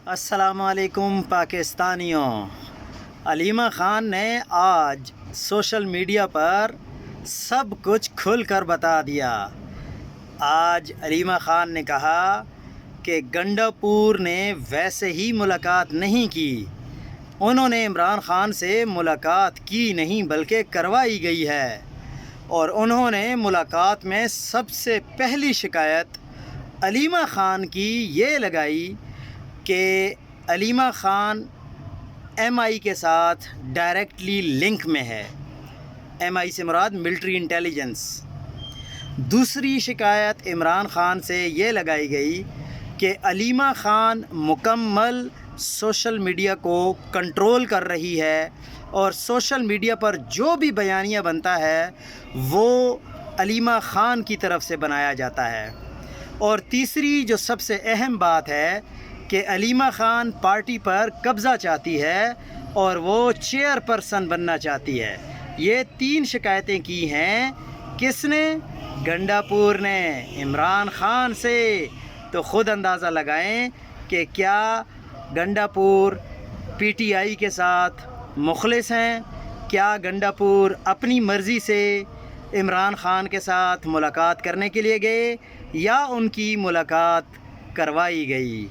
السلام علیکم پاکستانیوں۔ علیمہ خان نے آج سوشل میڈیا پر سب کچھ کھل کر بتا دیا۔ آج علیمہ خان نے کہا کہ گنڈاپور نے ویسے ہی ملاقات نہیں کی، انہوں نے عمران خان سے ملاقات کی نہیں بلکہ کروائی گئی ہے، اور انہوں نے ملاقات میں سب سے پہلی شکایت علیمہ خان کی یہ لگائی کہ علیمہ خان ایم آئی کے ساتھ ڈائریکٹلی لنک میں ہے۔ ایم آئی سے مراد ملٹری انٹیلیجنس۔ دوسری شکایت عمران خان سے یہ لگائی گئی کہ علیمہ خان مکمل سوشل میڈیا کو کنٹرول کر رہی ہے، اور سوشل میڈیا پر جو بھی بیانیہ بنتا ہے وہ علیمہ خان کی طرف سے بنایا جاتا ہے۔ اور تیسری جو سب سے اہم بات ہے کہ علیمہ خان پارٹی پر قبضہ چاہتی ہے اور وہ چیئر پرسن بننا چاہتی ہے۔ یہ تین شکایتیں کی ہیں کس نے؟ گنڈاپور نے عمران خان سے۔ تو خود اندازہ لگائیں کہ کیا گنڈاپور پی ٹی آئی کے ساتھ مخلص ہیں؟ کیا گنڈاپور اپنی مرضی سے عمران خان کے ساتھ ملاقات کرنے کے لیے گئے یا ان کی ملاقات کروائی گئی؟